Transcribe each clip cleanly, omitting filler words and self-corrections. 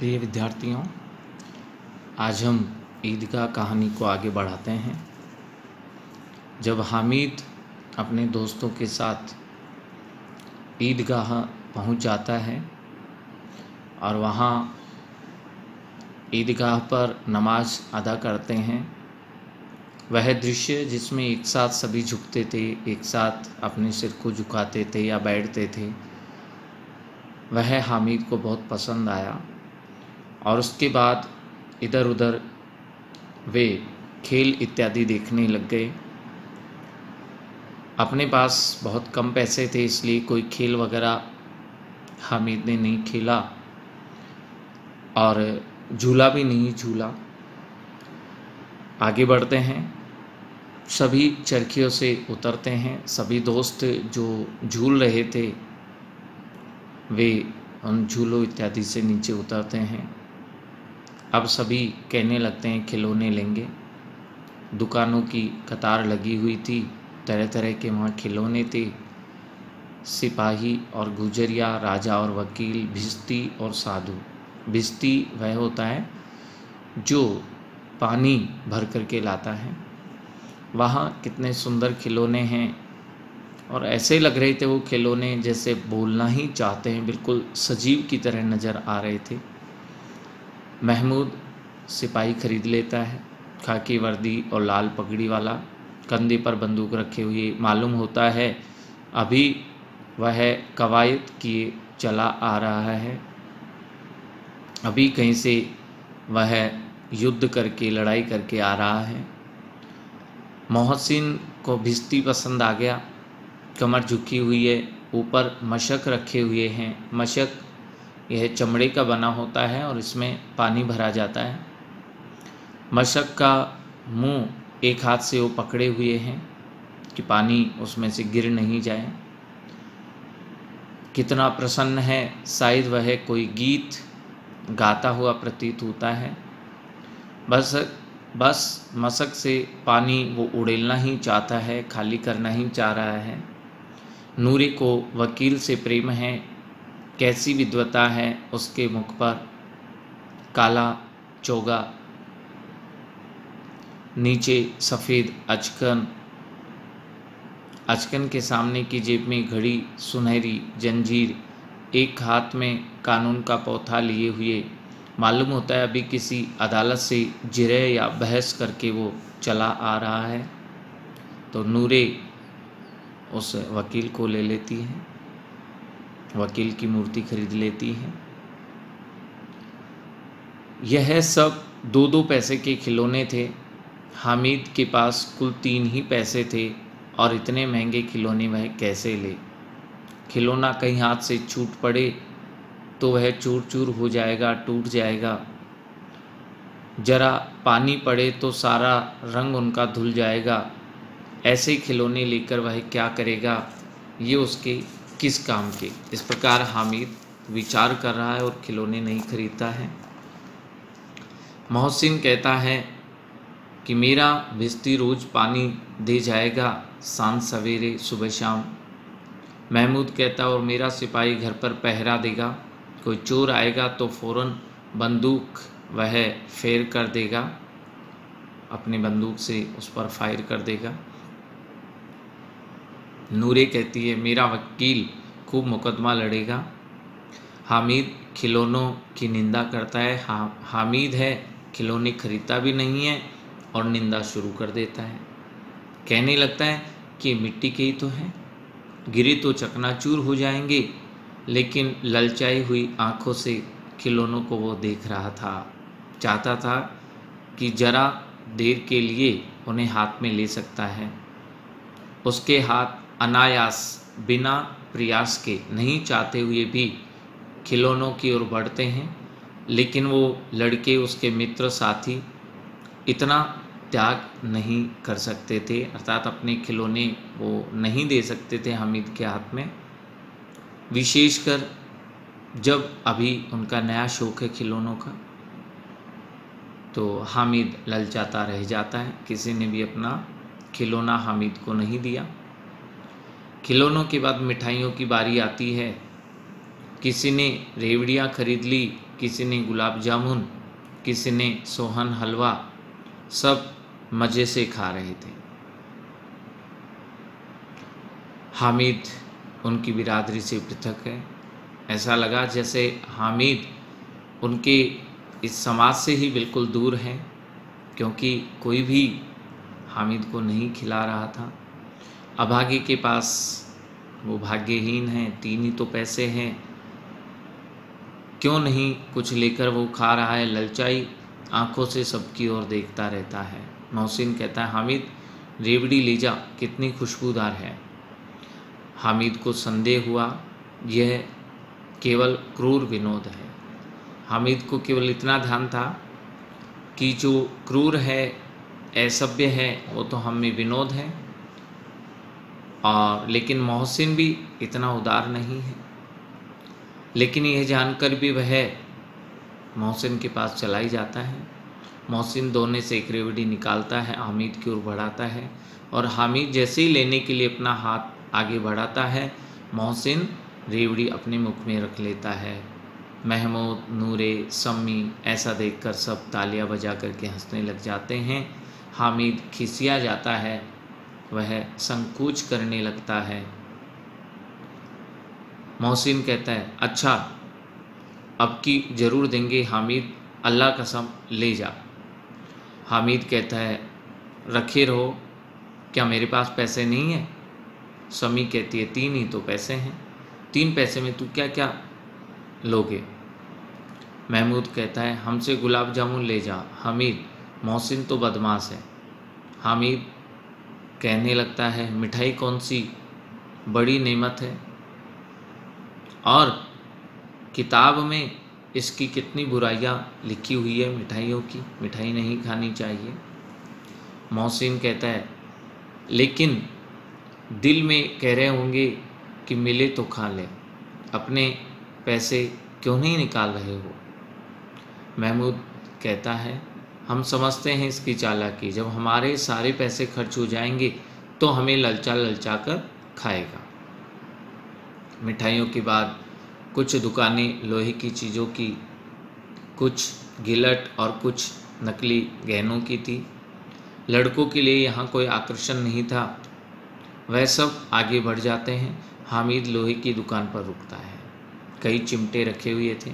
प्रिय विद्यार्थियों, आज हम ईदगाह कहानी को आगे बढ़ाते हैं। जब हामिद अपने दोस्तों के साथ ईदगाह पहुंच जाता है और वहां ईदगाह पर नमाज अदा करते हैं, वह दृश्य जिसमें एक साथ सभी झुकते थे, एक साथ अपने सिर को झुकाते थे या बैठते थे, वह हामिद को बहुत पसंद आया। और उसके बाद इधर उधर वे खेल इत्यादि देखने लग गए। अपने पास बहुत कम पैसे थे, इसलिए कोई खेल वगैरह हामिद ने नहीं खेला और झूला भी नहीं झूला। आगे बढ़ते हैं, सभी चरखियों से उतरते हैं। सभी दोस्त जो झूल रहे थे वे उन झूलों इत्यादि से नीचे उतरते हैं। अब सभी कहने लगते हैं खिलौने लेंगे। दुकानों की कतार लगी हुई थी, तरह तरह के वहाँ खिलौने थे। सिपाही और गुजरिया, राजा और वकील, भिश्ती और साधु। भिश्ती वह होता है जो पानी भर करके लाता है। वहाँ कितने सुंदर खिलौने हैं और ऐसे लग रहे थे वो खिलौने जैसे बोलना ही चाहते हैं, बिल्कुल सजीव की तरह नज़र आ रहे थे। महमूद सिपाही खरीद लेता है, खाकी वर्दी और लाल पगड़ी वाला, कंधे पर बंदूक रखे हुए। मालूम होता है अभी वह कवायद किए चला आ रहा है, अभी कहीं से वह युद्ध करके लड़ाई करके आ रहा है। मोहसिन को भिश्ती पसंद आ गया। कमर झुकी हुई है, ऊपर मशक रखे हुए हैं। मशक यह चमड़े का बना होता है और इसमें पानी भरा जाता है। मशक का मुंह एक हाथ से वो पकड़े हुए हैं कि पानी उसमें से गिर नहीं जाए। कितना प्रसन्न है, शायद वह कोई गीत गाता हुआ प्रतीत होता है। बस मशक से पानी वो उड़ेलना ही चाहता है, खाली करना ही चाह रहा है। नूरे को वकील से प्रेम है, कैसी विद्वता है उसके मुख पर। काला चोगा, नीचे सफ़ेद अचकन, अचकन के सामने की जेब में घड़ी, सुनहरी जंजीर, एक हाथ में कानून का पोथा लिए हुए। मालूम होता है अभी किसी अदालत से जिरह या बहस करके वो चला आ रहा है। तो नूरे उस वकील को ले लेती है, वकील की मूर्ति खरीद लेती है। यह सब 2-2 पैसे के खिलौने थे। हामिद के पास कुल 3 ही पैसे थे और इतने महंगे खिलौने वह कैसे ले। खिलौना कहीं हाथ से छूट पड़े तो वह चूर चूर हो जाएगा, टूट जाएगा। जरा पानी पड़े तो सारा रंग उनका धुल जाएगा। ऐसे खिलौने लेकर वह क्या करेगा, ये उसके किस काम के। इस प्रकार हामिद विचार कर रहा है और खिलौने नहीं खरीदता है। मोहसिन कहता है कि मेरा भिश्ती रोज़ पानी दे जाएगा, शाम सवेरे सुबह शाम। महमूद कहता और मेरा सिपाही घर पर पहरा देगा, कोई चोर आएगा तो फ़ौरन बंदूक वह फेर कर देगा, अपनी बंदूक से उस पर फायर कर देगा। नूरे कहती है मेरा वकील खूब मुकदमा लड़ेगा। हामिद खिलौनों की निंदा करता है। हामिद है खिलौने खरीदता भी नहीं है और निंदा शुरू कर देता है। कहने लगता है कि मिट्टी के ही तो हैं, गिरे तो चकनाचूर हो जाएंगे। लेकिन ललचाई हुई आंखों से खिलौनों को वो देख रहा था, चाहता था कि जरा देर के लिए उन्हें हाथ में ले सकता है। उसके हाथ अनायास, बिना प्रयास के, नहीं चाहते हुए भी खिलौनों की ओर बढ़ते हैं। लेकिन वो लड़के, उसके मित्र साथी इतना त्याग नहीं कर सकते थे, अर्थात अपने खिलौने वो नहीं दे सकते थे हामिद के हाथ में। विशेषकर जब अभी उनका नया शौक है खिलौनों का, तो हामिद ललचाता रह जाता है। किसी ने भी अपना खिलौना हामिद को नहीं दिया। खिलौनों के बाद मिठाइयों की बारी आती है। किसी ने रेवड़ियाँ खरीद ली, किसी ने गुलाब जामुन, किसी ने सोहन हलवा, सब मज़े से खा रहे थे। हामिद उनकी बिरादरी से पृथक है। ऐसा लगा जैसे हामिद उनके इस समाज से ही बिल्कुल दूर हैं, क्योंकि कोई भी हामिद को नहीं खिला रहा था। अभागे के पास वो भाग्यहीन हैं, 3 ही तो पैसे हैं, क्यों नहीं कुछ लेकर वो खा रहा है। ललचाई आंखों से सबकी ओर देखता रहता है। मोहसिन कहता है, हामिद रेवड़ी ले जा, कितनी खुशबूदार है। हामिद को संदेह हुआ यह केवल क्रूर विनोद है। हामिद को केवल इतना ध्यान था कि जो क्रूर है, असभ्य है, वो तो हम में विनोद है, और लेकिन मोहसिन भी इतना उदार नहीं है। लेकिन यह जानकर भी वह मोहसिन के पास चला ही जाता है। मोहसिन दोने से एक रेवड़ी निकालता है, हामिद की ओर बढ़ाता है, और हामिद जैसे ही लेने के लिए अपना हाथ आगे बढ़ाता है, मोहसिन रेवड़ी अपने मुख में रख लेता है। महमूद, नूरे, सम्मी ऐसा देखकर सब तालियां बजा करके हंसने लग जाते हैं। हामिद खिसिया जाता है, वह संकोच करने लगता है। मोहसिन कहता है, अच्छा अब की ज़रूर देंगे हामिद, अल्लाह कसम ले जा। हामिद कहता है, रखे रहो, क्या मेरे पास पैसे नहीं हैं? समी कहती है, 3 ही तो पैसे हैं, 3 पैसे में तू क्या क्या लोगे? महमूद कहता है, हमसे गुलाब जामुन ले जा। हामिद, मोहसिन तो बदमाश है। हामिद कहने लगता है, मिठाई कौन सी बड़ी नेमत है, और किताब में इसकी कितनी बुराइयां लिखी हुई है मिठाइयों की, मिठाई नहीं खानी चाहिए। मोहसिन कहता है, लेकिन दिल में कह रहे होंगे कि मिले तो खा ले, अपने पैसे क्यों नहीं निकाल रहे हो? महमूद कहता है, हम समझते हैं इसकी चालाकी, जब हमारे सारे पैसे खर्च हो जाएंगे तो हमें ललचा ललचा कर खाएगा। मिठाइयों के बाद कुछ दुकानें लोहे की चीज़ों की, कुछ गिलट और कुछ नकली गहनों की थी। लड़कों के लिए यहाँ कोई आकर्षण नहीं था। वह सब आगे बढ़ जाते हैं। हामिद लोहे की दुकान पर रुकता है। कई चिमटे रखे हुए थे।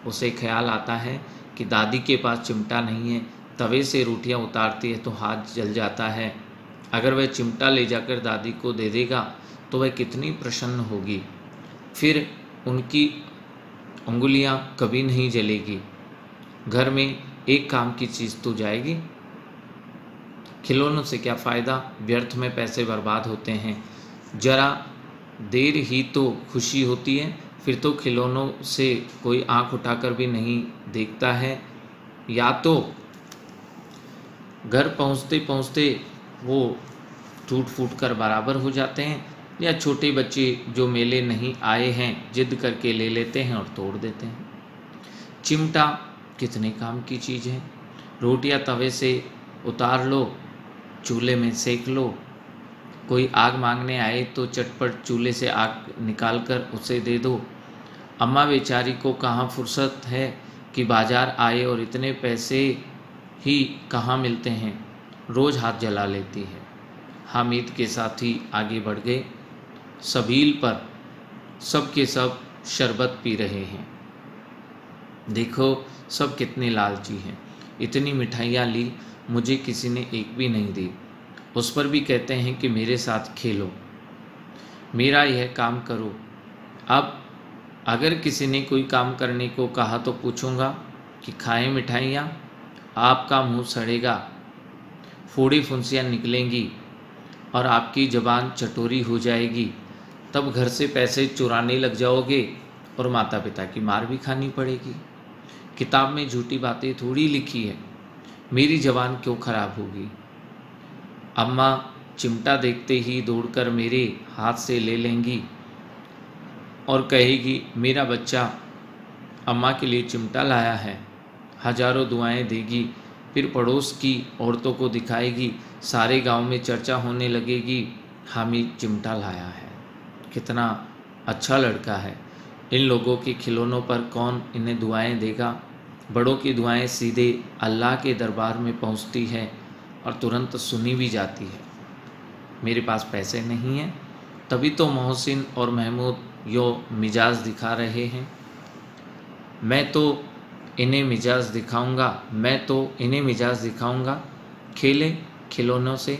उसे ख्याल आता है कि दादी के पास चिमटा नहीं है। तवे से रोटियां उतारती है तो हाथ जल जाता है। अगर वह चिमटा ले जाकर दादी को दे देगा तो वह कितनी प्रसन्न होगी, फिर उनकी उंगलियां कभी नहीं जलेगी। घर में एक काम की चीज़ तो जाएगी। खिलौनों से क्या फ़ायदा, व्यर्थ में पैसे बर्बाद होते हैं। ज़रा देर ही तो खुशी होती है, फिर तो खिलौनों से कोई आंख उठाकर भी नहीं देखता है। या तो घर पहुंचते पहुंचते वो टूट फूट कर बराबर हो जाते हैं, या छोटे बच्चे जो मेले नहीं आए हैं जिद करके ले लेते हैं और तोड़ देते हैं। चिमटा कितने काम की चीज़ है। रोटियां तवे से उतार लो, चूल्हे में सेक लो। कोई आग मांगने आए तो चटपट चूल्हे से आग निकाल कर उसे दे दो। अम्मा बेचारी को कहाँ फुर्सत है कि बाजार आए, और इतने पैसे ही कहाँ मिलते हैं, रोज़ हाथ जला लेती है। हामिद के साथी आगे बढ़ गए। सबील पर सब के सब शरबत पी रहे हैं। देखो सब कितने लालची हैं। इतनी मिठाइयाँ ली, मुझे किसी ने एक भी नहीं दी। उस पर भी कहते हैं कि मेरे साथ खेलो, मेरा यह काम करो। अब अगर किसी ने कोई काम करने को कहा तो पूछूंगा कि खाएं मिठाइयाँ, आपका मुंह सड़ेगा, फोड़ी फुंसियाँ निकलेंगी और आपकी ज़बान चटोरी हो जाएगी। तब घर से पैसे चुराने लग जाओगे और माता पिता की मार भी खानी पड़ेगी। किताब में झूठी बातें थोड़ी लिखी है, मेरी ज़बान क्यों खराब होगी। अम्मा चिमटा देखते ही दौड़कर मेरे हाथ से ले लेंगी और कहेगी, मेरा बच्चा अम्मा के लिए चिमटा लाया है। हजारों दुआएं देगी, फिर पड़ोस की औरतों को दिखाएगी, सारे गांव में चर्चा होने लगेगी, हामिद चिमटा लाया है, कितना अच्छा लड़का है। इन लोगों के खिलौनों पर कौन इन्हें दुआएं देगा। बड़ों की दुआएं सीधे अल्लाह के दरबार में पहुंचती है और तुरंत सुनी भी जाती है। मेरे पास पैसे नहीं हैं, तभी तो मोहसिन और महमूद यो मिजाज दिखा रहे हैं। मैं तो इन्हें मिजाज दिखाऊंगा, खेले खिलौनों से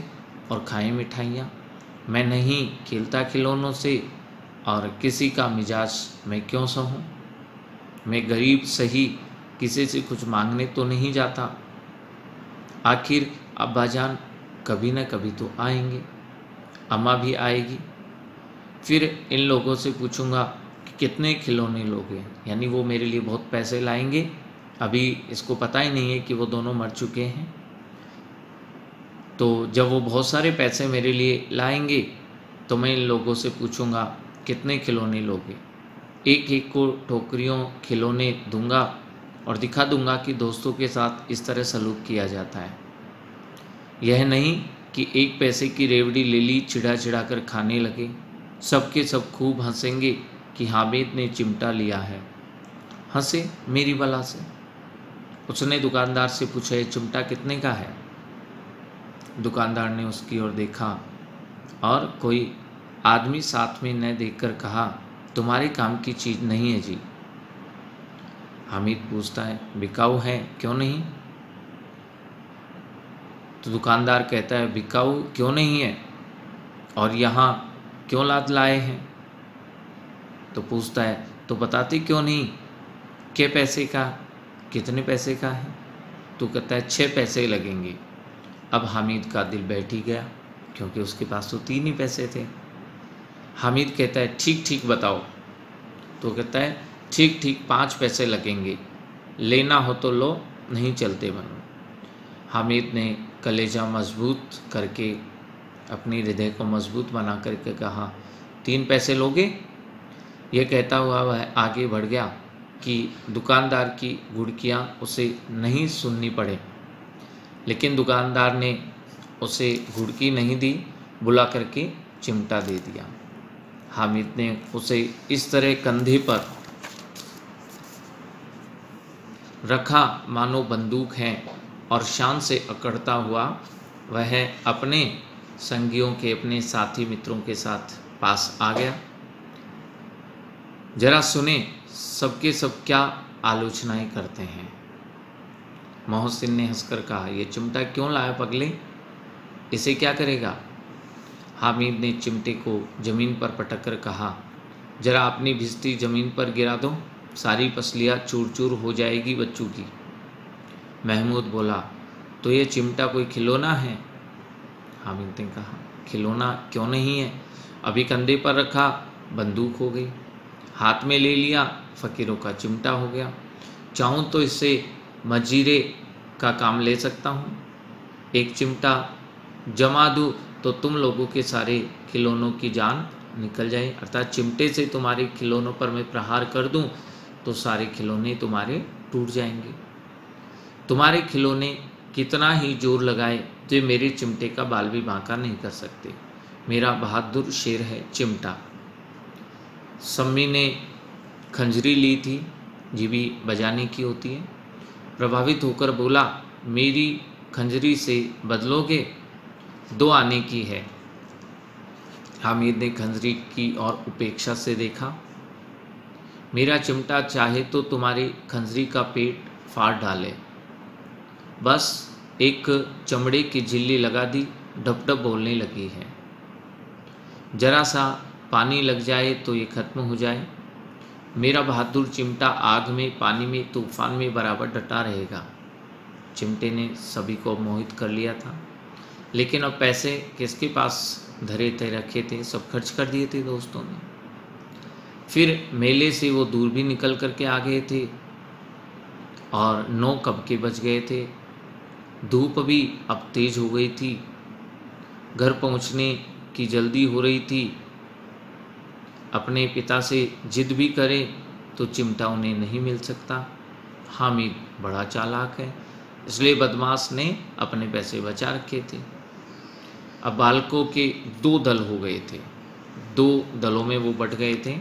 और खाएं मिठाइयाँ। मैं नहीं खेलता खिलौनों से, और किसी का मिजाज मैं क्यों सहूँ। मैं गरीब सही, किसी से कुछ मांगने तो नहीं जाता। आखिर अब्बाजान कभी न कभी तो आएंगे, अम्मा भी आएगी। फिर इन लोगों से पूछूंगा कि कितने खिलौने लोगे, यानी वो मेरे लिए बहुत पैसे लाएंगे। अभी इसको पता ही नहीं है कि वो दोनों मर चुके हैं। तो जब वो बहुत सारे पैसे मेरे लिए लाएंगे तो मैं इन लोगों से पूछूंगा कितने खिलौने लोगे। एक एक को टोकरियों खिलौने दूंगा और दिखा दूंगा कि दोस्तों के साथ इस तरह सलूक किया जाता है। यह नहीं कि एक पैसे की रेवड़ी ले ली, चिढ़ा चिढ़ा कर खाने लगे। सबके सब खूब हंसेंगे कि हामिद ने चिमटा लिया है। हंसे मेरी बला से। उसने दुकानदार से पूछा, ये चिमटा कितने का है। दुकानदार ने उसकी ओर देखा और कोई आदमी साथ में न देखकर कहा, तुम्हारे काम की चीज़ नहीं है जी। हामिद पूछता है, बिकाऊ है क्यों नहीं। तो दुकानदार कहता है, बिकाऊ क्यों नहीं है और यहाँ क्यों लाद लाए हैं। तो पूछता है, तो बताते क्यों नहीं, क्या पैसे का, कितने पैसे का है। तो कहता है 6 पैसे लगेंगे। अब हामिद का दिल बैठ ही गया, क्योंकि उसके पास तो 3 ही पैसे थे। हामिद कहता है, ठीक ठीक बताओ। तो कहता है, ठीक ठीक 5 पैसे लगेंगे, लेना हो तो लो, नहीं चलते बनो। हामिद ने कलेजा मजबूत करके, अपनी हृदय को मजबूत बना करके कहा, 3 पैसे लोगे। यह कहता हुआ वह आगे बढ़ गया कि दुकानदार की घुड़कियाँ उसे नहीं सुननी पड़े। लेकिन दुकानदार ने उसे घुड़की नहीं दी, बुला करके चिमटा दे दिया। हामिद ने उसे इस तरह कंधे पर रखा मानो बंदूक है, और शान से अकड़ता हुआ वह अपने संगियों के, अपने साथी मित्रों के साथ पास आ गया। जरा सुने सबके सब क्या आलोचनाएं करते हैं। मोहसिन ने हंसकर कहा, ये चिमटा क्यों लाया पगले, इसे क्या करेगा। हामिद ने चिमटे को ज़मीन पर पटक कर कहा, जरा अपनी भिजती ज़मीन पर गिरा दो, सारी पसलियाँ चूर चूर हो जाएगी बच्चों की। महमूद बोला, तो ये चिमटा कोई खिलौना है। हामिद ने कहा, खिलौना क्यों नहीं है, अभी कंधे पर रखा बंदूक हो गई, हाथ में ले लिया फ़कीरों का चिमटा हो गया। चाहूँ तो इससे मजीरे का काम ले सकता हूँ। एक चिमटा जमा दूँ तो तुम लोगों के सारे खिलौनों की जान निकल जाए, अर्थात चिमटे से तुम्हारे खिलौनों पर मैं प्रहार कर दूँ तो सारे खिलौने तुम्हारे टूट जाएंगे। तुम्हारे खिलौने कितना ही जोर लगाए तो ये मेरे चिमटे का बाल भी बांका नहीं कर सकते। मेरा बहादुर शेर है चिमटा। सम्मी ने खंजरी ली थी, जीभी बजाने की होती है। प्रभावित होकर बोला, मेरी खंजरी से बदलोगे, 2 आने की है। हामिद ने खंजरी की और उपेक्षा से देखा। मेरा चिमटा चाहे तो तुम्हारी खंजरी का पेट फाड़ डाले, बस एक चमड़े की झिल्ली लगा दी, डब डब बोलने लगी है। जरा सा पानी लग जाए तो ये खत्म हो जाए। मेरा बहादुर चिमटा आग में, पानी में, तूफान में बराबर डटा रहेगा। चिमटे ने सभी को मोहित कर लिया था, लेकिन अब पैसे किसके पास धरे थे, रखे थे, सब खर्च कर दिए थे दोस्तों ने। फिर मेले से वो दूर भी निकल करके आ गए थे और 9 कब के बज गए थे। धूप भी अब तेज हो गई थी, घर पहुंचने की जल्दी हो रही थी। अपने पिता से जिद भी करे तो चिमटा उन्हें नहीं मिल सकता। हामिद बड़ा चालाक है, इसलिए बदमाश ने अपने पैसे बचा रखे थे। अब बालकों के 2 दल हो गए थे, 2 दलों में वो बट गए थे।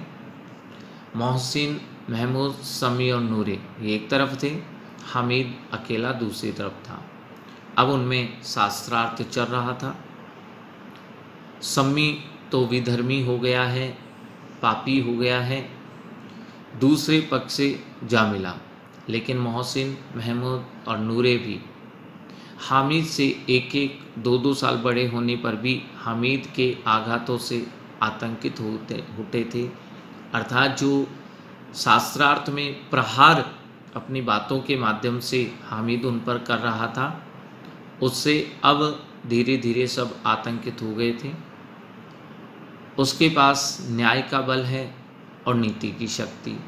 मोहसिन, महमूद, समी और नूरे ये एक तरफ थे, हामिद अकेला दूसरी तरफ था। अब उनमें शास्त्रार्थ चल रहा था। सम्मी तो विधर्मी हो गया है, पापी हो गया है, दूसरे पक्ष से जा मिला, लेकिन मोहसिन, महमूद और नूरे भी हामिद से एक एक दो दो साल बड़े होने पर भी हामिद के आघातों से आतंकित होते थे। अर्थात जो शास्त्रार्थ में प्रहार अपनी बातों के माध्यम से हामिद उन पर कर रहा था, उससे अब धीरे धीरे सब आतंकित हो गए थे। उसके पास न्याय का बल है और नीति की शक्ति,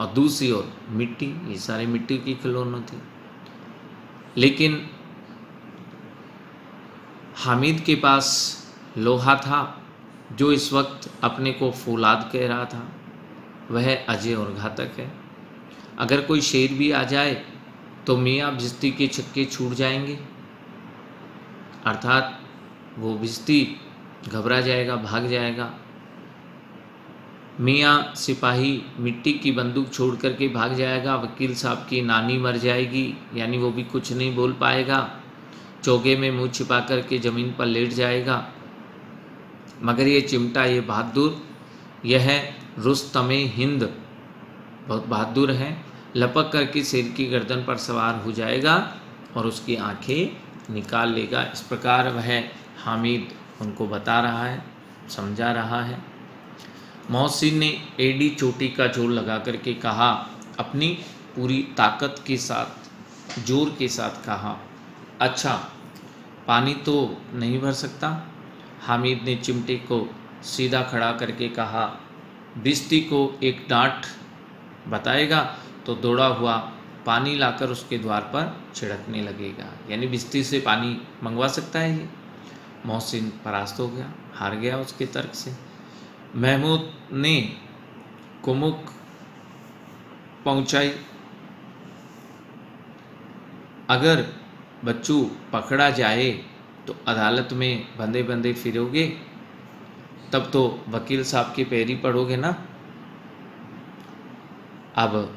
और दूसरी ओर मिट्टी, ये सारे मिट्टी की खिलौने थे। लेकिन हामिद के पास लोहा था, जो इस वक्त अपने को फौलाद कह रहा था। वह अजय और घातक है। अगर कोई शेर भी आ जाए तो मियाँ भिश्ती के छक्के छूट जाएंगे, अर्थात वो भिश्ती घबरा जाएगा, भाग जाएगा। मियाँ सिपाही मिट्टी की बंदूक छोड़ करके भाग जाएगा। वकील साहब की नानी मर जाएगी, यानी वो भी कुछ नहीं बोल पाएगा, चौके में मुंह छिपा करके ज़मीन पर लेट जाएगा। मगर ये चिमटा, ये बहादुर, यह रुस्तमे हिंद बहुत बहादुर है, लपक करके शेर की गर्दन पर सवार हो जाएगा और उसकी आंखें निकाल लेगा। इस प्रकार वह हामिद उनको बता रहा है, समझा रहा है। मोहसिन ने एड़ी चोटी का जोर लगा करके कहा, अपनी पूरी ताकत के साथ, जोर के साथ कहा, अच्छा पानी तो नहीं भर सकता। हामिद ने चिमटे को सीधा खड़ा करके कहा, भिश्ती को एक डांट बताएगा तो दौड़ा हुआ पानी लाकर उसके द्वार पर छिड़कने लगेगा। यानी भिश्ती से पानी मंगवा सकता है ये। मोहसिन परास्त हो गया, हार गया उसके तर्क से। महमूद ने कुमुक पहुंचाई, अगर बच्चू पकड़ा जाए तो अदालत में बंदे बंदे फिरोगे, तब तो वकील साहब के पैरी पड़ोगे ना। अब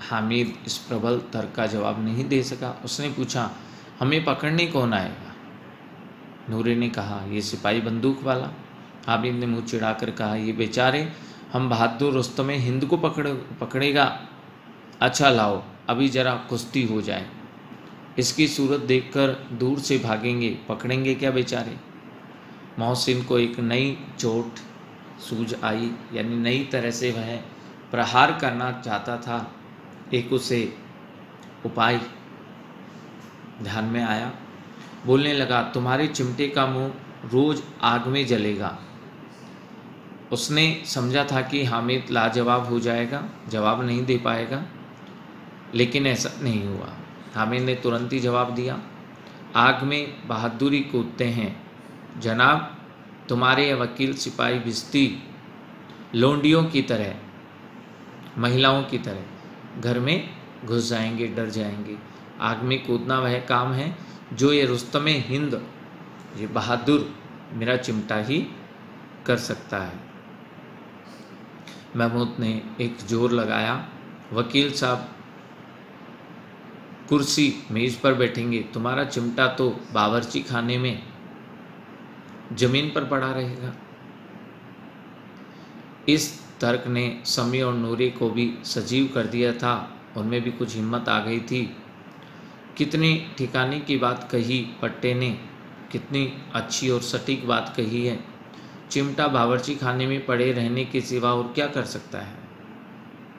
हामिद इस प्रबल तर्क का जवाब नहीं दे सका। उसने पूछा, हमें पकड़ने कौन आएगा? नूरे ने कहा, ये सिपाही बंदूक वाला। हामिद ने मुंह चिढ़ाकर कहा, ये बेचारे हम बहादुर रुस्तमे हिंद को पकड़ेगा। अच्छा लाओ, अभी जरा कुश्ती हो जाए, इसकी सूरत देखकर दूर से भागेंगे, पकड़ेंगे क्या बेचारे। मोहसिन को एक नई चोट सूझ आई, यानी नई तरह से वह प्रहार करना चाहता था। एक उसे उपाय ध्यान में आया। बोलने लगा, तुम्हारे चिमटे का मुंह रोज आग में जलेगा। उसने समझा था कि हामिद लाजवाब हो जाएगा, जवाब नहीं दे पाएगा, लेकिन ऐसा नहीं हुआ। हामिद ने तुरंत ही जवाब दिया, आग में बहादुरी कूदते हैं जनाब। तुम्हारे वकील सिपाही भिश्ती लोंडियों की तरह, महिलाओं की तरह घर में घुस जाएंगे, डर जाएंगे। आग में कूदना वह काम है जो ये रुस्तमे हिंद, ये बहादुर मेरा चिमटा ही कर सकता है। महमूद ने एक जोर लगाया, वकील साहब कुर्सी मेज पर बैठेंगे, तुम्हारा चिमटा तो बावर्ची खाने में जमीन पर पड़ा रहेगा। इस तर्क ने समी और नूरे को भी सजीव कर दिया था, उनमें भी कुछ हिम्मत आ गई थी। कितनी ठिकाने की बात कही पट्टे ने, कितनी अच्छी और सटीक बात कही है। चिमटा बावर्ची खाने में पड़े रहने के सिवा और क्या कर सकता है?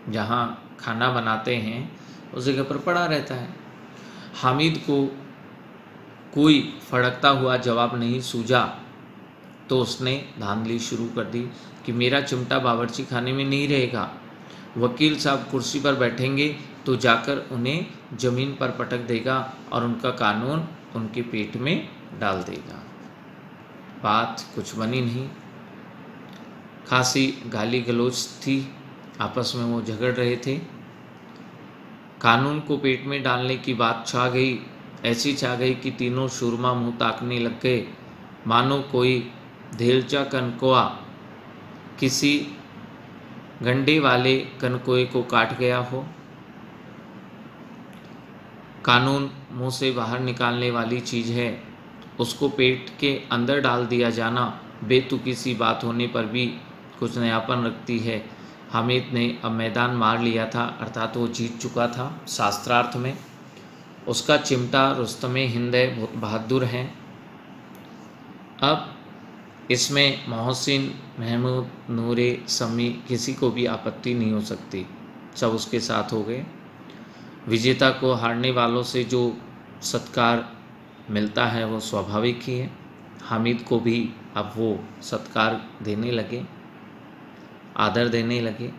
जहाँ खाना बनाते हैं उस जगह पर पड़ा रहता है। हामिद को कोई फड़कता हुआ जवाब नहीं सूझा, तो उसने धांधली शुरू कर दी कि मेरा चिमटा बावर्ची खाने में नहीं रहेगा। वकील साहब कुर्सी पर बैठेंगे तो जाकर उन्हें ज़मीन पर पटक देगा और उनका कानून उनके पेट में डाल देगा। बात कुछ बनी नहीं, खासी गाली गलौज थी, आपस में वो झगड़ रहे थे। कानून को पेट में डालने की बात छा गई, ऐसी छा गई कि तीनों सुरमा मुंह ताकने लग गए, मानो कोई धेलचा कनकोआ किसी गंडे वाले कनकोए को काट गया हो। कानून मुंह से बाहर निकालने वाली चीज़ है, उसको पेट के अंदर डाल दिया जाना बेतुकी सी बात होने पर भी कुछ नयापन रखती है। हामिद ने अब मैदान मार लिया था, अर्थात वो जीत चुका था शास्त्रार्थ में। उसका चिमटा रुस्तमे हिंद बहुत बहादुर हैं। अब इसमें मोहसिन, महमूद, नूरे, समी किसी को भी आपत्ति नहीं हो सकती, सब उसके साथ हो गए। विजेता को हारने वालों से जो सत्कार मिलता है वो स्वाभाविक ही है। हामिद को भी अब वो सत्कार देने लगे, आदर देने लगे।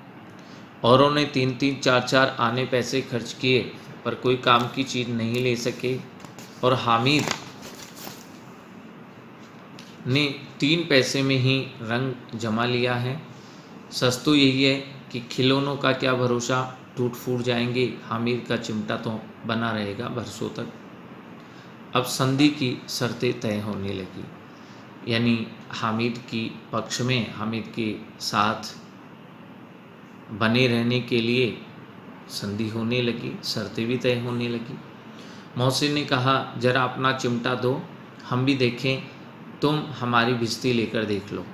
औरों ने 3-3, 4-4 आने पैसे खर्च किए पर कोई काम की चीज़ नहीं ले सके, और हामिद ने 3 पैसे में ही रंग जमा लिया है। सच तो यही है कि खिलौनों का क्या भरोसा, टूट फूट जाएंगे, हामिद का चिमटा तो बना रहेगा बरसों तक। अब संधि की शर्तें तय होने लगी, यानी हामिद की पक्ष में, हामिद के साथ बने रहने के लिए संधि होने लगी, शर्तें भी तय होने लगी। मोहसिन ने कहा, जरा अपना चिमटा दो, हम भी देखें, तुम हमारी भिश्ती लेकर देख लो।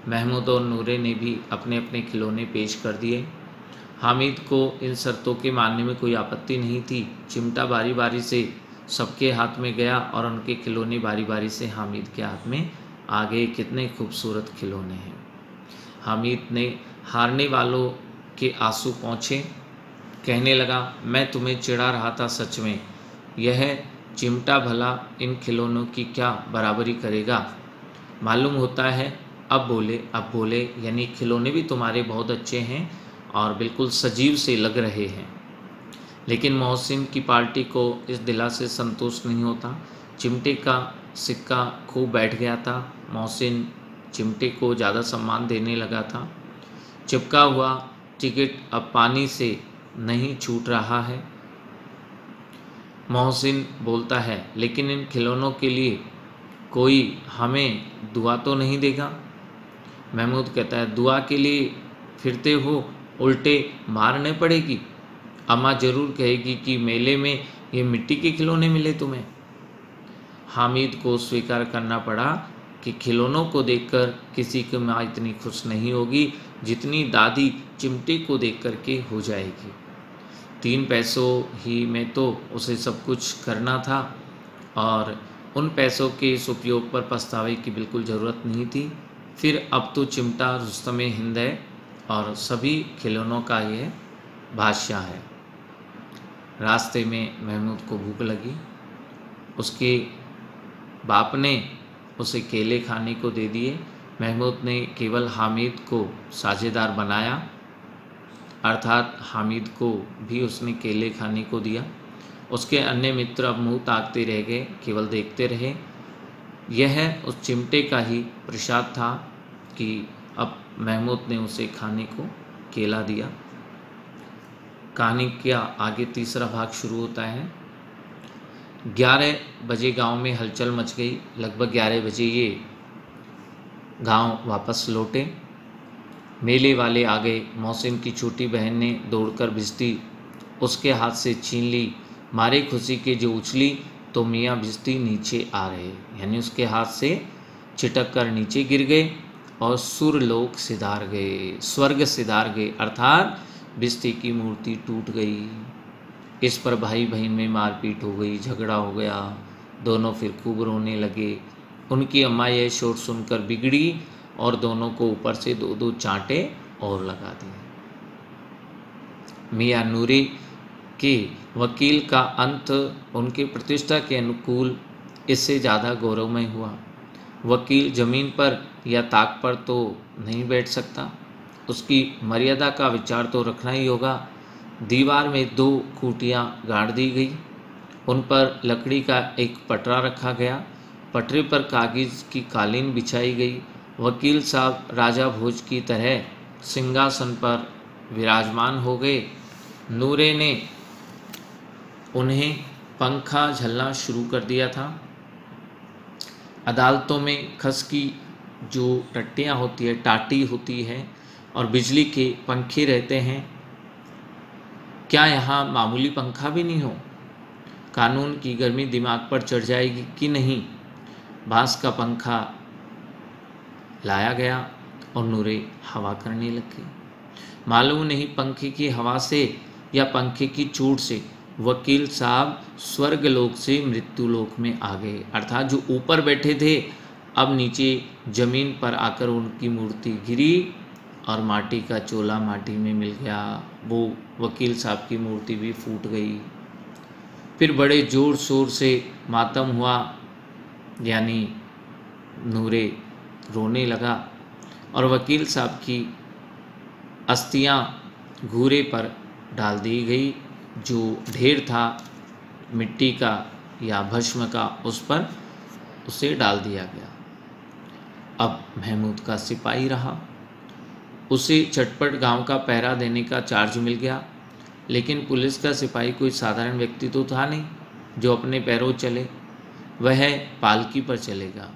महमूद और नूरे ने भी अपने अपने खिलौने पेश कर दिए। हामिद को इन शर्तों के मानने में कोई आपत्ति नहीं थी। चिमटा बारी बारी से सबके हाथ में गया और उनके खिलौने बारी बारी से हामिद के हाथ में आ गए। कितने खूबसूरत खिलौने हैं। हामिद ने हारने वालों के आंसू पोंछे, कहने लगा, मैं तुम्हें चिढ़ा रहा था सच में, यह चिमटा भला इन खिलौनों की क्या बराबरी करेगा। मालूम होता है अब बोले, यानी खिलौने भी तुम्हारे बहुत अच्छे हैं और बिल्कुल सजीव से लग रहे हैं। लेकिन मोहसिन की पार्टी को इस दिला से संतोष नहीं होता। चिमटे का सिक्का खूब बैठ गया था। मोहसिन चिमटे को ज़्यादा सम्मान देने लगा था। चिपका हुआ टिकट अब पानी से नहीं छूट रहा है। मोहसिन बोलता है, लेकिन इन खिलौनों के लिए कोई हमें दुआ तो नहीं देगा। महमूद कहता है, दुआ के लिए फिरते हो, उल्टे मारने पड़ेगी। अम्मा ज़रूर कहेगी कि मेले में ये मिट्टी के खिलौने मिले तुम्हें। हामिद को स्वीकार करना पड़ा कि खिलौनों को देखकर किसी की माँ इतनी खुश नहीं होगी जितनी दादी चिमटे को देख कर के हो जाएगी। 3 पैसों ही में तो उसे सब कुछ करना था और उन पैसों के इस उपयोग पर पछतावे की बिल्कुल ज़रूरत नहीं थी। फिर अब तो चिमटा रुस्तमे हिंद है और सभी खिलौनों का ये बादशाह है। रास्ते में महमूद को भूख लगी। उसके बाप ने उसे केले खाने को दे दिए। महमूद ने केवल हामिद को साझेदार बनाया, अर्थात हामिद को भी उसने केले खाने को दिया। उसके अन्य मित्र अब मुँह ताकते रह गए, केवल देखते रहे। यह उस चिमटे का ही प्रसाद था कि अब महमूद ने उसे खाने को केला दिया। कहानी का आगे तीसरा भाग शुरू होता है। 11 बजे गांव में हलचल मच गई। लगभग 11 बजे ये गांव वापस लौटे। मेले वाले आ गए। मोहसिन की छोटी बहन ने दौड़कर भिश्ती उसके हाथ से छीन ली। मारे खुशी के जो उछली तो मियाँ भिश्ती नीचे आ रहे, यानी उसके हाथ से छिटक कर नीचे गिर गए और सुरलोक सिधार गए, स्वर्ग सिधार गए, अर्थात भिश्ती की मूर्ति टूट गई। इस पर भाई बहन में मारपीट हो गई, झगड़ा हो गया। दोनों फिर खूब रोने लगे। उनकी अम्मा यह शोर सुनकर बिगड़ी और दोनों को ऊपर से 2-2 चांटे और लगा दिए। मियाँ नूरी के वकील का अंत उनकी प्रतिष्ठा के अनुकूल इससे ज़्यादा गौरवमय हुआ। वकील जमीन पर या ताक पर तो नहीं बैठ सकता, उसकी मर्यादा का विचार तो रखना ही होगा। दीवार में 2 खूंटियाँ गाड़ दी गई, उन पर लकड़ी का एक पटरा रखा गया। पटरे पर कागज़ की कालीन बिछाई गई। वकील साहब राजा भोज की तरह सिंहासन पर विराजमान हो गए। नूरे ने उन्हें पंखा झलना शुरू कर दिया था। अदालतों में खस की जो टट्टियाँ होती है, टाटी होती है, और बिजली के पंखे रहते हैं, क्या यहाँ मामूली पंखा भी नहीं हो? कानून की गर्मी दिमाग पर चढ़ जाएगी कि नहीं? बांस का पंखा लाया गया और नूरे हवा करने लगे। मालूम नहीं पंखे की हवा से या पंखे की चोट से वकील साहब स्वर्गलोक से मृत्युलोक में आ गए। अर्थात जो ऊपर बैठे थे अब नीचे जमीन पर आकर उनकी मूर्ति गिरी और माटी का चोला माटी में मिल गया। वो वकील साहब की मूर्ति भी फूट गई। फिर बड़े ज़ोर शोर से मातम हुआ, यानी नूरे रोने लगा और वकील साहब की अस्थियां घूरे पर डाल दी गई। जो ढेर था मिट्टी का या भस्म का उस पर उसे डाल दिया गया। अब महमूद का सिपाही रहा, उसे चटपट गांव का पहरा देने का चार्ज मिल गया। लेकिन पुलिस का सिपाही कोई साधारण व्यक्ति तो था नहीं जो अपने पैरों चले, वह पालकी पर चलेगा।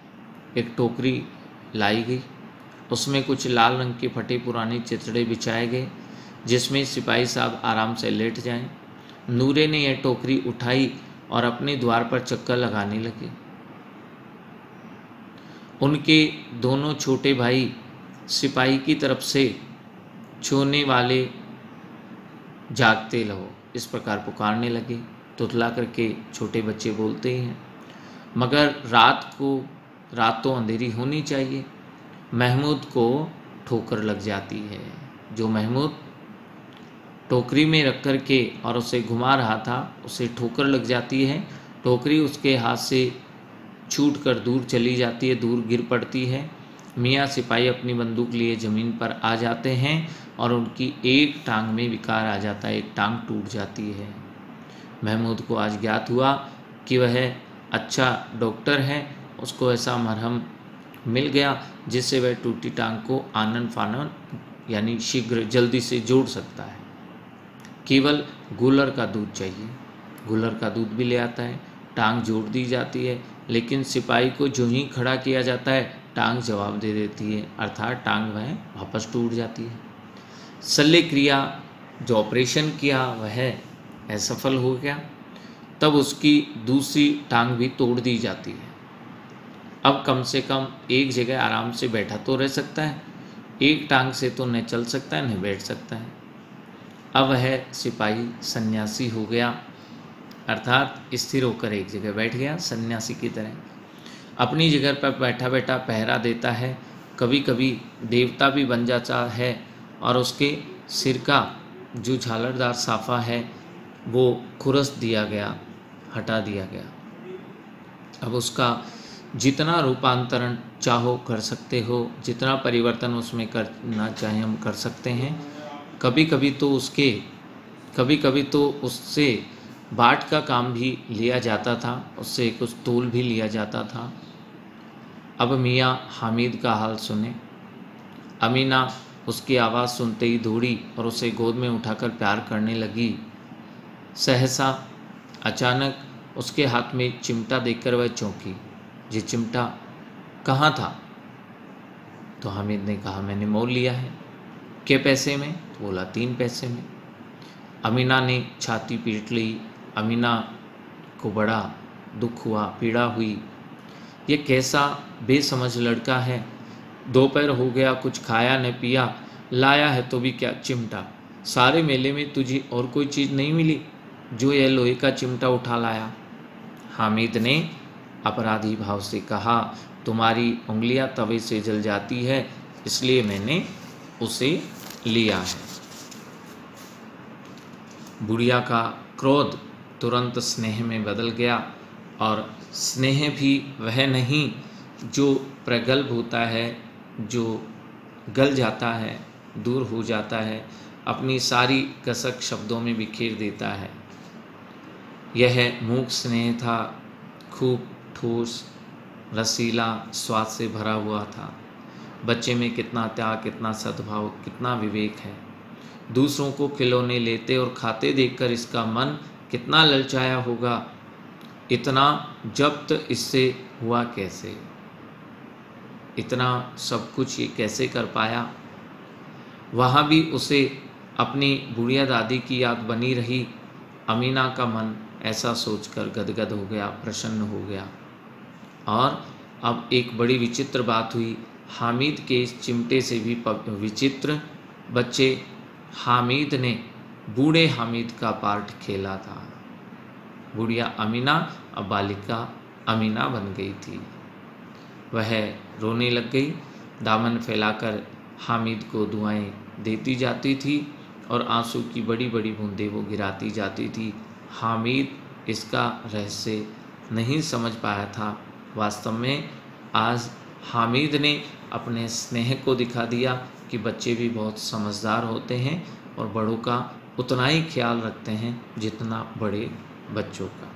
एक टोकरी लाई गई, उसमें कुछ लाल रंग के फटे पुराने चिथड़े बिछाए गए जिसमें सिपाही साहब आराम से लेट जाएं। नूरे ने यह टोकरी उठाई और अपने द्वार पर चक्कर लगाने लगे। उनके दोनों छोटे भाई सिपाही की तरफ से छूने वाले जागते रहो इस प्रकार पुकारने लगे। तुतला करके छोटे बच्चे बोलते हैं, मगर रात तो अंधेरी होनी चाहिए। महमूद को ठोकर लग जाती है। जो महमूद टोकरी में रख कर के और उसे घुमा रहा था उसे ठोकर लग जाती है। टोकरी उसके हाथ से छूटकर दूर चली जाती है, दूर गिर पड़ती है। मियाँ सिपाही अपनी बंदूक लिए ज़मीन पर आ जाते हैं और उनकी एक टांग में विकार आ जाता है, एक टांग टूट जाती है। महमूद को आज ज्ञात हुआ कि वह अच्छा डॉक्टर है, उसको ऐसा मरहम मिल गया जिससे वह टूटी टांग को आनन फानन यानी शीघ्र जल्दी से जोड़ सकता है। केवल गूलर का दूध चाहिए, गूलर का दूध भी ले आता है, टांग जोड़ दी जाती है। लेकिन सिपाही को जो ही खड़ा किया जाता है टांग जवाब दे देती है, अर्थात टांग वह वापस टूट जाती है। शल्य क्रिया जो ऑपरेशन किया वह असफल हो गया, तब उसकी दूसरी टांग भी तोड़ दी जाती है। अब कम से कम एक जगह आराम से बैठा तो रह सकता है, एक टांग से तो न चल सकता है न बैठ सकता है। अब वह सिपाही सन्यासी हो गया, अर्थात स्थिर होकर एक जगह बैठ गया सन्यासी की तरह। अपनी जगह पर बैठा बैठा पहरा देता है, कभी कभी देवता भी बन जाता है और उसके सिर का जो झालरदार साफा है वो खुरस दिया गया, हटा दिया गया। अब उसका जितना रूपांतरण चाहो कर सकते हो, जितना परिवर्तन उसमें करना चाहे हम कर सकते हैं। कभी कभी तो उससे बाट का काम भी लिया जाता था, उससे कुछ तोल भी लिया जाता था। अब मियाँ हामिद का हाल सुने। अमीना उसकी आवाज़ सुनते ही दौड़ी और उसे गोद में उठाकर प्यार करने लगी। सहसा अचानक उसके हाथ में चिमटा देखकर वह चौंकी। ये चिमटा कहाँ था? तो हामिद ने कहा, मैंने मोल लिया है। के पैसे में? तो बोला 3 पैसे में। अमीना ने छाती पीट ली। अमीना को बड़ा दुख हुआ, पीड़ा हुई। ये कैसा बेसमझ लड़का है, दोपहर हो गया, कुछ खाया न पिया, लाया है तो भी क्या चिमटा। सारे मेले में तुझे और कोई चीज़ नहीं मिली जो यह लोहे का चिमटा उठा लाया। हामिद ने अपराधी भाव से कहा, तुम्हारी उंगलियां तवे से जल जाती है इसलिए मैंने उसे लिया है। बुढ़िया का क्रोध तुरंत स्नेह में बदल गया, और स्नेह भी वह नहीं जो प्रगल्भ होता है, जो गल जाता है, दूर हो जाता है, अपनी सारी कसक शब्दों में बिखेर देता है। यह मूक स्नेह था, खूब ठोस, रसीला, स्वाद से भरा हुआ था। बच्चे में कितना त्याग, कितना सद्भाव, कितना विवेक है। दूसरों को खिलौने लेते और खाते देखकर इसका मन कितना ललचाया होगा। इतना जब्त इससे हुआ कैसे? इतना सब कुछ ये कैसे कर पाया? वहाँ भी उसे अपनी बुढ़िया दादी की याद बनी रही। अमीना का मन ऐसा सोचकर गदगद हो गया, प्रसन्न हो गया। और अब एक बड़ी विचित्र बात हुई। हामिद के इस चिमटे से भी विचित्र बच्चे हामिद ने बूढ़े हामिद का पार्ट खेला था। बुढ़िया अमीना अब बालिका अमीना बन गई थी। वह रोने लग गई, दामन फैलाकर हामिद को दुआएं देती जाती थी और आंसू की बड़ी बड़ी बूंदें वो गिराती जाती थी। हामिद इसका रहस्य नहीं समझ पाया था। वास्तव में आज हामिद ने अपने स्नेह को दिखा दिया कि बच्चे भी बहुत समझदार होते हैं और बड़ों का उतना ही ख्याल रखते हैं जितना बड़े बच्चों का।